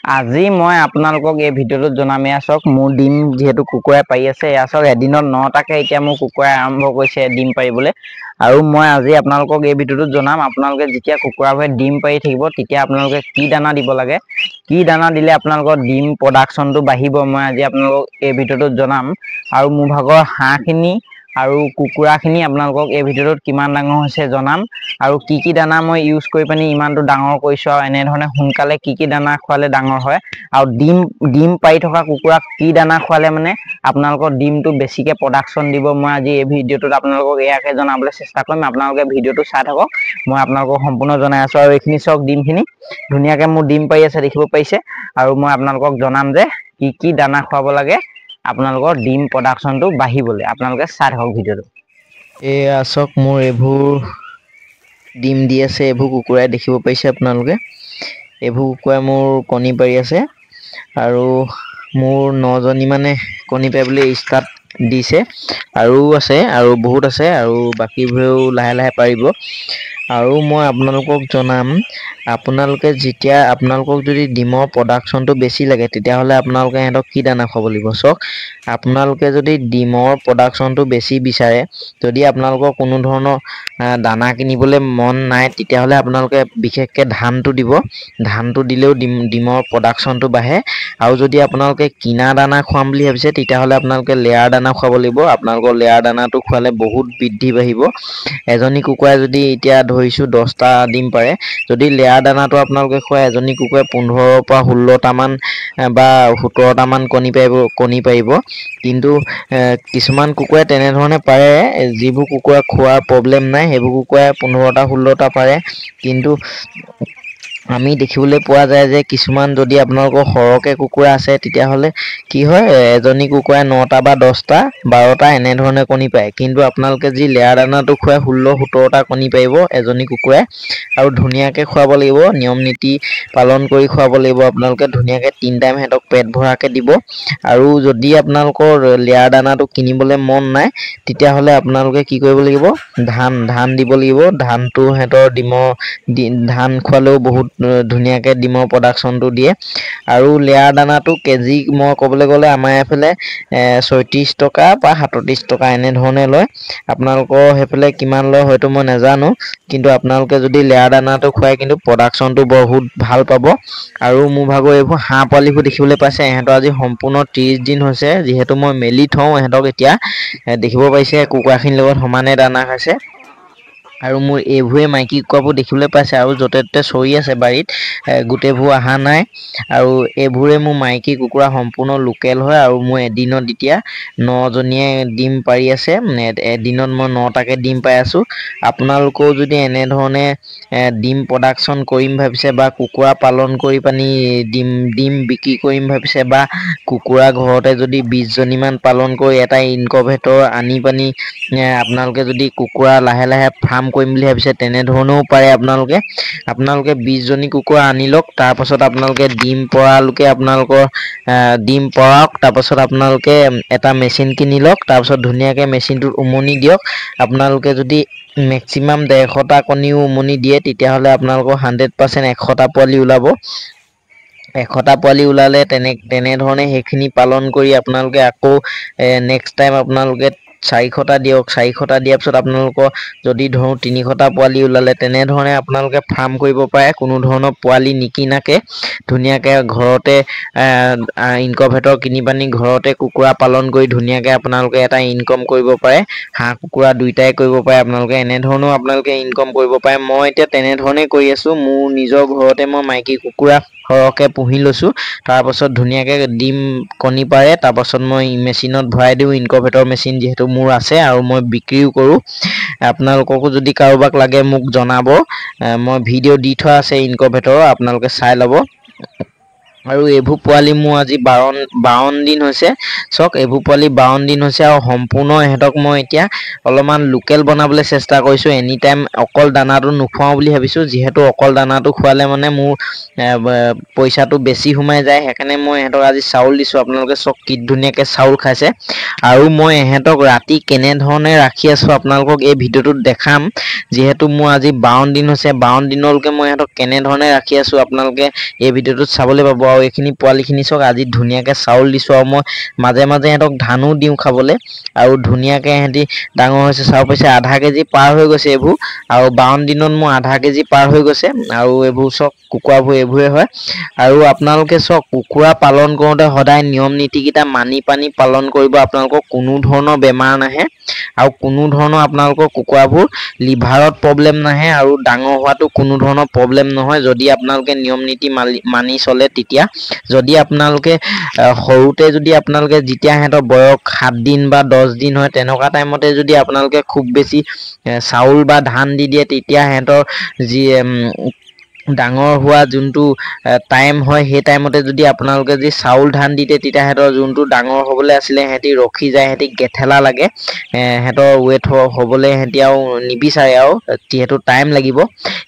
আজি মই আপোনালোকক এই ভিডিঅ'টোত জনাম আছক মোৰ ডিম যেহেতু কুকুৰাই পাৰি আছে আছক এদিনত 9টাকে এতিয়া মোৰ কুকুৰাই আৰম্ভ কৰিছে ডিম পাৰিবলৈ আৰু মই আজি আপোনালোকক এই ভিডিঅ'টোত জনাম আপোনালোকে যেতিয়া কুকুৰাবোৰে ডিম পাৰি থাকিব তেতিয়া আপোনালোকে কি দানা দিব লাগে কি দানা দিলে আপোনালোকৰ ডিম প্ৰডাকশনটো বাঢ়িব মই আজি আপোনালোকক এই ভিডিঅ'টোত জনাম আৰু মোৰ ভাগৰ হাঁহখিনি আৰু কুকুৰাখিনি আপোনালোকক এই ভিডিঅ'টোত কিমান ডাঙৰ হৈছে জনাম আৰু কি দানা মই ইউজ কৰি পানি ইমানটো ডাঙৰ কৰিছো আৰু এনে ধৰণে সোনকালে কি দানা খোৱালে ডাঙৰ হয় আৰু ডিম পাৰি থকা কুকুৰাক কি দানা খোৱালে মানে আপোনালোকৰ ডিমটো বেছিকে প্ৰডাকশন দিব মই আজি এই ভিডিঅ'টোত আপোনালোকক এয়াকে জনাবলৈ চেষ্টা কৰিম আপোনালোকে ভিডিঅ'টো চাই থাকক মই আপোনালোকক সম্পূৰ্ণ জনাই আছো আৰু এইখিনি চক ডিমখিনি ধুনীয়াকে মোৰ ডিম পাৰি আছে দেখিব পাইছে আৰু মই আপোনালোকক জনাম যে কি দানা খুৱাব লাগে আপোনালোকৰ ডিম প্ৰডাকশনটো বাঢ়িবলৈ আপোনালোকে চাই থাকক ভিডিঅ'টো এই আছক মোৰ এভুৰ ডিম দি আছে এভু কুকুৰাই দেখিব পাইছে আপোনালোকে এভু কুকুৰাই মোৰ কণী পাৰি আছে আৰু মোৰ 9জনী মানে কণী পাৰিবলৈ ষ্টাৰ্ট দিছে আৰু আছে আৰু বহুত আছে আৰু বাকিবোৰেও লাহে লাহে পাৰিব আৰু মই আপোনালোকক জনাম আপোনালোকে যেতিয়া আপোনালোকক যদি ডিমৰ প্ৰডাকশনটো বেছি লাগে তেতিয়া হলে আপোনালোকে হেতক কি দানা খাব লাগিব সক আপোনালোকে যদি ডিমৰ প্ৰডাকশনটো বেছি বিচাৰে যদি আপোনালোকৰ কোনো ধৰণৰ দানা কিনিবলৈ মন নাই তেতিয়া হলে আপোনালোকে বিশেষকৈ ধানটো দিব ধানটো দিলেও ডিমৰ প্ৰডাকশনটো বাঢ়ে আৰু যদি আপোনালোকে কিনা দানা খুৱাম বুলি ভাবিছে তেতিয়া হলে আপোনালোকে লেয়াৰ দানা খুৱাব লাগিব আপোনালোকৰ লেয়াৰ দানাটো খুৱালে বহুত বৃদ্ধি বাঢ়িব এজনী কুকুৰাই যদি এতিয়া ধৰিছো 10টা ডিম পাৰে যদি লেয়াৰ দানাটো আপোনালোকে খুৱাই এজনী কুকুৰাই 15 পৰা 16টা মান বা 17টা মান কণী পাৰিব কিন্তু কিছুমান কুকুৰাই তেনে ধৰণে পাৰে যিবোৰ কুকুৰা খোৱাৰ প্ৰব্লেম নাই সেইবোৰ কুকুৰাই 15টা 16টা পাৰে কিন্তু আমি দেখিবলৈ পোৱা যায় যে কিছুমান যদি আপোনালোকৰ সৰহকে কুকুৰা আছে তেতিয়া হলে কি হয় এজনী কুকুৰাই 9টা বা 10টা 12টা এনে ধৰণে কণী পায় কিন্তু আপোনালোকে যি লেয়াৰ দানাটো খুৱাই 16 17টা কণী পাৰিব এজনী কুকুৰাই আৰু ধুনীয়াকে খুৱাব লাগিব নিয়ম নীতি পালন কৰি খুৱাব লাগিব আপোনালোকে ধুনীয়াকে 3 টাইম হেতক পেট ভৰাকে দিব আৰু যদি আপোনালোকৰ লেয়াৰ দানাটো কিনিবলৈ মন নাই তেতিয়া হলে আপোনালোকে কি কৰিব লাগিব ধান দিব লাগিব ধানটো হেতৰ ধান খোৱালেও বহুত ধুনীয়াকে ডিমৰ প্ৰডাকশনটো দিয়ে আৰু লেয়াৰ দানাটো কেজি মই ক'বলৈ গ'লে আমাৰ এফালে 36 টকা বা 37 টকা এনে ধৰণে লয় আপোনালোকৰ হেফালে কিমান লয় হয়তো মই নাজানো কিন্তু আপোনালোকে যদি লেয়াৰ দানাটো খুৱাই কিন্তু প্ৰডাকশনটো বহুত ভাল পাব আৰু মোৰ ভাগৰ এইবোৰ হাঁহ পোৱালিবোৰ দেখিবলৈ পাইছে এহেতৰ আজি সম্পূৰ্ণ 30 দিন হৈছে যিহেতু মই মেলি থওঁ এহেতক এতিয়া দেখিব পাইছে কুকুৰাখিনিৰ লগত সমানে দানা খাইছে আৰু মোৰ এইভুৱে মাইকী কুকুৰাবোৰ দেখিবলৈ পাইছে আৰু যতে ততে চৰি আছে বাৰীত গোটেইবোৰ অহা নাই আৰু এইভুৰে মোৰ মাইকী কুকুৰা সম্পূৰ্ণ লোকেল হয় আৰু মই এদিনত এতিয়া 9জনীয়ে ডিম পাৰি আছে এদিনত মই 9টাকে ডিম পাই আছো আপোনালোকেও যদি এনে ধৰণে ডিম প্ৰডাকশন কৰিম ভাবিছে বা কুকুৰা পালন কৰি পানি ডিম বিক্ৰী কৰিম ভাবিছে বা কুকুৰা ঘৰতে যদি 20জনী মান পালন কৰি এটা ইনকুবেটৰ আনি পানি আপোনালোকে যদি কুকুৰা লাহে লাহে ফাৰ্ম কৰিম বুলি ভাবিছে তেনে ধৰণেও পাৰে আপোনালোকে 20জনী কুকুৰা আনি লওক তাৰ পাছত আপোনালোকে ডিম পৰালৈকে আপোনালোকৰ ডিম পৰাওক তাৰ পাছত আপোনালোকে এটা মেচিন কিনি লওক তাৰ পাছত ধুনীয়াকে মেচিনটোত উমনি দিয়ক আপোনালোকে যদি মেক্সিমাম 150টা কণীও উমনি দিয়ে তেতিয়া হলে আপোনালোকৰ 100% 100টা পোৱালি ওলাব 100টা পোৱালি ওলালে তেনে ধৰণে সেইখিনি পালন কৰি আপোনালোকে আকৌ নেক্সট টাইম আপোনালোকে 400টা দিয়ক 400টা দিয়াৰ পিছত আপোনালোকৰ যদি ধৰো 300টা পোৱালি ওলালে তেনে ধৰণে আপোনালোকে ফাৰ্ম কৰিব পাৰে কোনো ধৰণৰ পোৱালি নিকিনাকে ধুনীয়াকে ঘৰতে ইনকুবেটৰ কিনি পানি ঘৰতে কুকুৰা পালন কৰি ধুনীয়াকে আপোনালোকে এটা ইনকম কৰিব পাৰে হাঁহ কুকুৰা দুইটাই কৰিব পাৰে আপোনালোকে এনে ধৰণেও আপোনালোকে ইনকম কৰিব পাৰে মই এতিয়া তেনে ধৰণে কৰি আছো মোৰ নিজৰ ঘৰতে মই মাইকী কুকুৰা সৰহকে পুহি লৈছো তাৰ পাছত ধুনীয়াকে ডিম কণী পাৰে তাৰ পাছত মই মেচিনত ভৰাই দিও ইনকুবেটৰ মেচিন যেহেতু মোৰ আছে আৰু মই বিক্ৰীও কৰো আপোনালোককো যদি কাৰোবাক লাগে মোক জনাব মই ভিডিঅ' দি থোৱা আছে ইনকুবেটৰ আপোনালোকে চাই ল'ব আৰু এভু পোৱালি মোৰ আজি 52 দিন হৈছে চক এভু পোৱালি 52 দিন হৈছে আৰু সম্পূৰ্ণ হেতক মই এতিয়া অলপমান লোকেল বনাবলৈ চেষ্টা কৰিছো এনি টাইম অকল দানাটো নুখুৱাও বুলি ভাবিছো যিহেতু অকল দানাটো খুৱালে মানে মোৰ পইচাটো বেছি সোমাই যায় সেইকাৰণে মই হেতক আজি চাউল দিছো আপোনালোকে চক কি ধুনীয়াকে চাউল খাইছে আৰু মই হেতক ৰাতি কেনে ধৰণে ৰাখি আছো আপোনালোকক এই ভিডিঅ'টোত দেখাম যেহেতু মোৰ আজি 52 দিন হৈছে 52 দিনলৈকে মই হেতক কেনে ধৰণে ৰাখি আছো আপোনালোকে এই ভিডিঅ'টোত চাবলৈ পাব আৰু এইখিনি পোৱালিখিনি চাওক আজি ধুনীয়াকৈ চাউল দিছোঁ আৰু মই মাজে মাজে সিহঁতক ধানো দিওঁ খাবলৈ আৰু ধুনীয়াকৈ সিহঁতি ডাঙৰ হৈছে চাব পাইছে আধা কেজি পাৰ হৈ গৈছে এইবোৰ আৰু 52 দিনত মোৰ আধা কেজি পাৰ হৈ গৈছে আৰু এইবোৰ চাওক কুকুৰাবোৰ এইবোৰে হয় আৰু আপোনালোকে চাওক কুকুৰা পালন কৰোঁতে সদায় নিয়ম নীতিকেইটা মানি পানি পালন কৰিব আপোনালোকৰ কোনো ধৰণৰ বেমাৰ নাহে আৰু কোনো ধৰণৰ আপোনালোকৰ কুকুৰাবোৰ লিভাৰত প্ৰব্লেম নাহে আৰু ডাঙৰ হোৱাটো কোনো ধৰণৰ প্ৰব্লেম নহয় যদি আপোনালোকে নিয়ম নীতি মানি চলে তেতিয়া যদি আপোনালোকে সৰুতে যদি আপোনালোকে যেতিয়া সিহঁতৰ বয়স 7 দিন বা 10 দিন হয় তেনেকুৱা টাইমতে যদি আপোনালোকে খুব বেছি চাউল বা ধান দি দিয়ে তেতিয়া সিহঁতৰ যি ডাঙৰ হোৱা যোনটো টাইম হয় সেই টাইমতে যদি আপোনালোকে যদি চাউল ধান দি দিয়ে তেতিয়া সিহঁতৰ যোনটো ডাঙৰ হ'বলৈ আছিলে সিহঁতি ৰখি যায় সিহঁতি গেথেলা লাগে সিহঁতৰ ৱেট হ'বলৈ সিহঁতি আৰু নিবিচাৰে আৰু যিহেতু টাইম লাগিব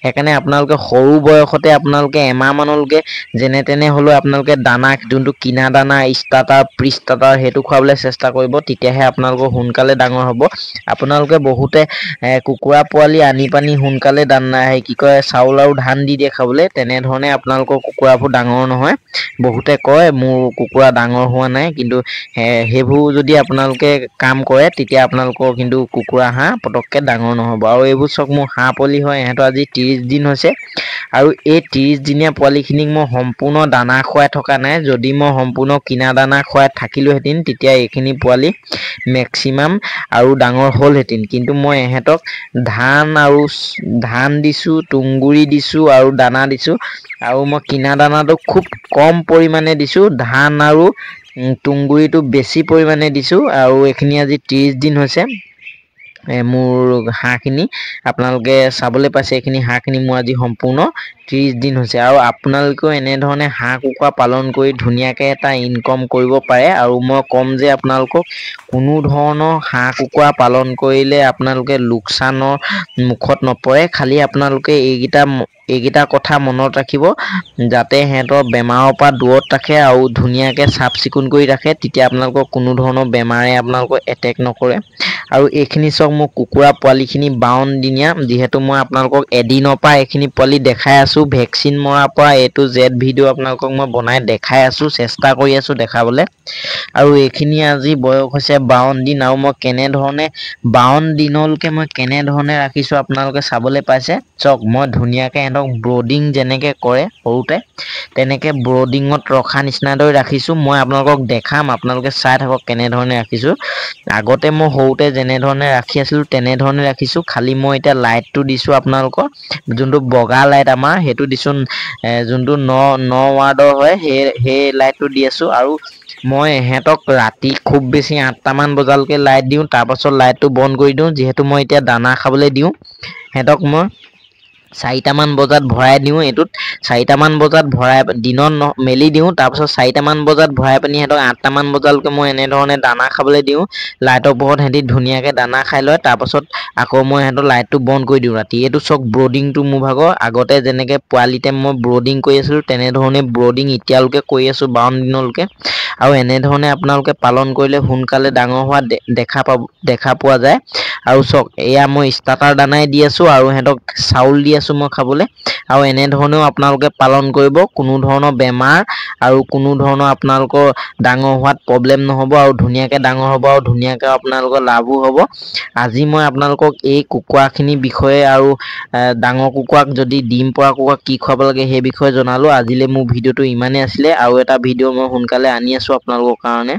সেইকাৰণে আপোনালোকে সৰু বয়সতে আপোনালোকে এমাহমানলৈকে যেনে তেনে হ'লেও আপোনালোকে দানা যোনটো কিনা দানা ষ্টাৰ্টাৰ প্ৰি ষ্টাৰ্টাৰ সেইটো খুৱাবলৈ চেষ্টা কৰিব তেতিয়াহে আপোনালোকৰ সোনকালে ডাঙৰ হ'ব আপোনালোকে বহুতে কুকুৰা পোৱালি আনি পানি সোনকালে দানা কি কয় চাউল আৰু ধান দি দিয়ে খাবলৈ তেনেধৰণে আপোনালোকৰ কুকুৰাবোৰ ডাঙৰ নহয় বহুতে কয় মোৰ কুকুৰা ডাঙৰ হোৱা নাই কিন্তু সেইবোৰ যদি আপোনালোকে কাম কৰে তেতিয়া আপোনালোকৰ কিন্তু কুকুৰা হাঁহ পটককৈ ডাঙৰ নহ'ব আৰু এইবোৰ চাওক মোৰ হাঁহ পোৱালি হয় ইহঁতৰ আজি 30 দিন হৈছে আৰু এই 30 দিনীয়া পোৱালিখিনিক মই সম্পূৰ্ণ দানা খুৱাই থকা নাই যদি মই সম্পূৰ্ণ কিনা দানা খুৱাই থাকিলোহেঁতেন তেতিয়া এইখিনি পোৱালি মেক্সিমাম আৰু ডাঙৰ হ'লহেঁতেন কিন্তু মই ইহঁতক ধান দিছোঁ তুঁহগুৰি দিছোঁ আৰু দানা দিছোঁ আৰু মই কিনা দানাটো খুব কম পৰিমাণে দিছোঁ ধান আৰু তুঁহগুৰিটো বেছি পৰিমাণে দিছোঁ আৰু এইখিনি আজি 30 দিন হৈছে মোৰ হাঁহখিনি আপোনালোকে চাবলৈ পাইছে এইখিনি হাঁহখিনি মোৰ আজি সম্পূৰ্ণ 30 দিন হৈছে আৰু আপোনালোকেও এনেধৰণে হাঁহ কুকুৰা পালন কৰি ধুনীয়াকৈ এটা ইনকম কৰিব পাৰে আৰু মই ক'ম যে আপোনালোকক কোনো ধৰণৰ হাঁহ কুকুৰা পালন কৰিলে আপোনালোকে লোকচানৰ মুখত নপৰে খালি আপোনালোকে এইকেইটা কথা মনত ৰাখিব যাতে সিহঁতৰ বেমাৰৰ পৰা দূৰত ৰাখে আৰু ধুনীয়াকৈ চাফ চিকুণ কৰি ৰাখে তেতিয়া আপোনালোকৰ কোনো ধৰণৰ বেমাৰে আপোনালোকক এটেক নকৰে আৰু এইখিনি চাওক মোৰ কুকুৰা পোৱালিখিনি 52 দিনীয়া যিহেতু মই আপোনালোকক এদিনৰ পৰা এইখিনি পোৱালি দেখাই আছোঁ ভেকচিন মৰাৰ পৰা A to Z ভিডিঅ' আপোনালোকক মই বনাই দেখাই আছোঁ চেষ্টা কৰি আছোঁ দেখাবলৈ আৰু এইখিনি আজি বয়স হৈছে 52 দিন আৰু মই কেনেধৰণে 52 দিনলৈকে মই কেনেধৰণে ৰাখিছোঁ আপোনালোকে চাবলৈ পাইছে চাওক মই ধুনীয়াকৈ সিহঁতক ব্ৰডিং যেনেকৈ কৰে সৰুতে তেনেকৈ ব্ৰডিঙত ৰখা নিচিনাদৰে ৰাখিছোঁ মই আপোনালোকক দেখাম আপোনালোকে চাই থাকক কেনেধৰণে ৰাখিছোঁ আগতে মই সৰুতে যেনেধৰণে ৰাখি আছিলোঁ তেনেধৰণে ৰাখিছোঁ খালি মই এতিয়া লাইটটো দিছোঁ আপোনালোকৰ যোনটো বগা লাইট আমাৰ সেইটো দিছোঁ যোনটো 9 ৱাৰ্ডৰ হয় সেই লাইটটো দি আছোঁ আৰু মই ইহঁতক ৰাতি খুব বেছি 8টামান বজালৈকে লাইট দিওঁ তাৰপাছত লাইটটো বন্ধ কৰি দিওঁ যিহেতু মই এতিয়া দানা খাবলৈ দিওঁ সিহঁতক মই 4টামান বজাত ভৰাই দিওঁ এইটোত 4টামান বজাত ভৰাই দিনত মেলি দিওঁ তাৰপাছত 4টামান বজাত ভৰাই পানি সিহঁতক 8টামান বজালৈকে মই এনেধৰণে দানা খাবলৈ দিওঁ লাইটৰ পোহৰত সিহঁতি ধুনীয়াকৈ দানা খাই লয় তাৰপাছত আকৌ মই সিহঁতৰ লাইটটো বন্ধ কৰি দিওঁ ৰাতি এইটো চাওক ব্ৰডিংটো মোৰ ভাগৰ আগতে যেনেকৈ পোৱালিতে মই ব্ৰডিং কৰি আছিলোঁ তেনেধৰণে ব্ৰডিং এতিয়ালৈকে কৰি আছোঁ 52 দিনলৈকে আৰু এনেধৰণে আপোনালোকে পালন কৰিলে সোনকালে ডাঙৰ হোৱা দেখা পোৱা যায় আৰু চাওক এয়া মই ষ্টাৰ্টাৰ দানাই দি আছোঁ আৰু সিহঁতক চাউল দি আছোঁ মই খাবলৈ আৰু এনেধৰণেও আপোনালোকে পালন কৰিব কোনো ধৰণৰ বেমাৰ আৰু কোনো ধৰণৰ আপোনালোকৰ ডাঙৰ হোৱাত প্ৰব্লেম নহ'ব আৰু ধুনীয়াকৈ ডাঙৰ হ'ব আৰু ধুনীয়াকৈ আপোনালোকৰ লাভো হ'ব আজি মই আপোনালোকক এই কুকুৰাখিনিৰ বিষয়ে আৰু ডাঙৰ কুকুৰাক যদি ডিম পৰা কুকুৰাক কি খুৱাব লাগে সেই বিষয়ে জনালোঁ আজিলৈ মোৰ ভিডিঅ'টো ইমানেই আছিলে আৰু এটা ভিডিঅ' মই সোনকালে আনি আছোঁ আপোনালোকৰ কাৰণে